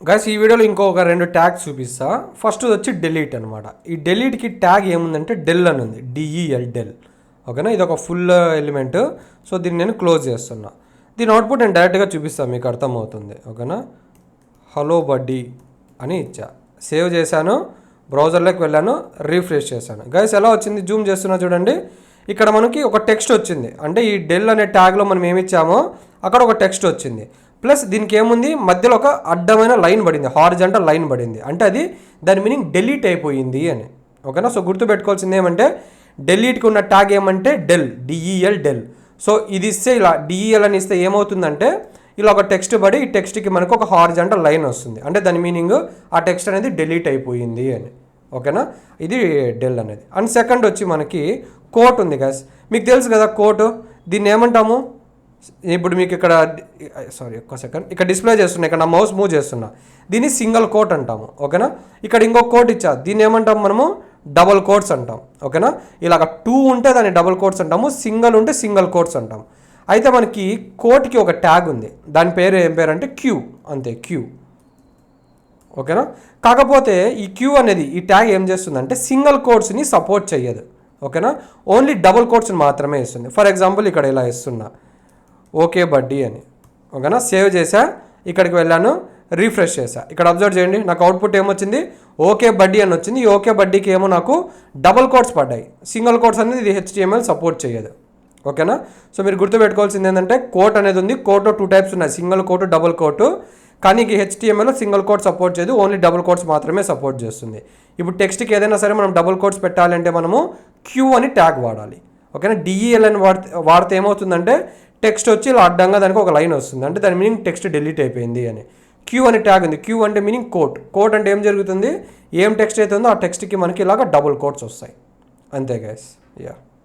Guys ఈ వీడియోలో ఇంకొక 2 ట్యాగ్స్ చూపిస్తా. ఫస్ట్ వచ్చి డెలీట్ అనమాట. ఈ డెలీట్కి ట్యాగ్ ఏముందంటే డెల్ అని ఉంది, డిఈఎల్ డెల్. ఓకేనా, ఇది ఒక ఫుల్ ఎలిమెంట్. సో దీన్ని నేను క్లోజ్ చేస్తున్నా. దీని అవుట్పుట్ నేను డైరెక్ట్గా చూపిస్తాను, మీకు అర్థమవుతుంది. ఓకేనా, హలో బడ్డీ అని ఇచ్చా, సేవ్ చేశాను, బ్రౌజర్లోకి వెళ్ళాను, రీఫ్రెష్ చేశాను. గైస్ ఎలా వచ్చింది జూమ్ చేస్తున్నా చూడండి. ఇక్కడ మనకి ఒక టెక్స్ట్ వచ్చింది, అంటే ఈ డెల్ అనే ట్యాగ్లో మనం ఏమి ఇచ్చామో అక్కడ ఒక టెక్స్ట్ వచ్చింది. ప్లస్ దీనికి ఏముంది, మధ్యలో ఒక అడ్డమైన లైన్ పడింది, హారిజాంటల్ లైన్ పడింది, అంటే అది దాని మీనింగ్ డెలీట్ అయిపోయింది అని. ఓకేనా, సో గుర్తుపెట్టుకోవాల్సింది ఏమంటే డెలీట్కి ఉన్న ట్యాగ్ ఏమంటే డెల్, డిఈఎల్ డెల్. సో ఇది ఇస్తే ఇలా డిఈఎల్ అని ఇస్తే ఏమవుతుందంటే ఇలా ఒక టెక్స్ట్ పడి ఈ టెక్స్ట్కి మనకు ఒక హారిజాంటల్ లైన్ వస్తుంది, అంటే దాని మీనింగ్ ఆ టెక్స్ట్ అనేది డెలీట్ అయిపోయింది అని. ఓకేనా, ఇది డెల్ అనేది. అండ్ సెకండ్ వచ్చి మనకి కోట్ ఉంది గైస్, మీకు తెలుసు కదా కోట్. దీన్ని ఏమంటాము, ఇప్పుడు మీకు ఇక్కడ ఒక్క సెకండ్, ఇక్కడ డిస్ప్లే చేస్తున్నా, ఇక్కడ నా మౌస్ మూవ్ చేస్తున్నా, దీన్ని సింగిల్ కోట్ అంటాము. ఓకేనా, ఇక్కడ ఇంకొక కోట్ ఇచ్చా, దీన్ని ఏమంటాము మనము డబల్ కోట్స్ అంటాం. ఓకేనా, ఇలాగ 2 ఉంటే దాన్ని డబల్ కోట్స్ అంటాము, సింగిల్ ఉంటే సింగిల్ కోట్స్ అంటాం. అయితే మనకి కోట్కి ఒక ట్యాగ్ ఉంది, దాని పేరు ఏం పేరు అంటే క్యూ, అంతే, క్యూ. ఓకేనా, కాకపోతే ఈ క్యూ అనేది ఈ ట్యాగ్ ఏం చేస్తుందంటే సింగిల్ కోట్స్ని సపోర్ట్ చేయదు. ఓకేనా, ఓన్లీ డబుల్ కోట్స్ని మాత్రమే ఇస్తుంది. ఫర్ ఎగ్జాంపుల్ ఇక్కడ ఇలా ఇస్తున్నా, ఓకే బడ్డీ అని. ఓకేనా, సేవ్ చేసా, ఇక్కడికి వెళ్ళాను, రీఫ్రెష్ చేసా. ఇక్కడ అబ్జర్వ్ చేయండి, నాకు అవుట్పుట్ ఏమొచ్చింది, ఓకే బడ్డీ అని వచ్చింది. ఈ ఓకే బడ్డీకి ఏమో నాకు డబుల్ కోట్స్ పడ్డాయి, సింగిల్ కోట్స్ అనేది ఇది HTML సపోర్ట్ చేయదు. ఓకేనా, సో మీరు గుర్తుపెట్టుకోవాల్సింది ఏంటంటే కోట్ అనేది ఉంది, కోట్లో 2 టైప్స్ ఉన్నాయి, సింగిల్ కోట్, డబుల్ కోట్. కానీ ఈ HTML సింగిల్ కోట్ సపోర్ట్ చేయదు, ఓన్లీ డబుల్ కోట్స్ మాత్రమే సపోర్ట్ చేస్తుంది. ఇప్పుడు టెక్స్ట్కి ఏదైనా సరే మనం డబుల్ కోట్స్ పెట్టాలంటే మనము క్యూ అని ట్యాగ్ వాడాలి. ఓకేనా, డిఈఎల్ అని వాడితే ఏమవుతుందంటే టెక్స్ట్ వచ్చి ఇలా అడ్డంగా దానికి ఒక లైన్ వస్తుంది, అంటే దాని మీనింగ్ టెక్స్ట్ డిలీట్ అయిపోయింది అని. క్యూ అని ట్యాగ్ ఉంది, క్యూ అంటే మీనింగ్ కోట్. కోట్ అంటే ఏం జరుగుతుంది, ఏం టెక్స్ట్ అయితే ఉందో ఆ టెక్స్ట్కి మనకి ఇలాగ డబుల్ కోట్స్ వస్తాయి. అంతే గైస్, యా.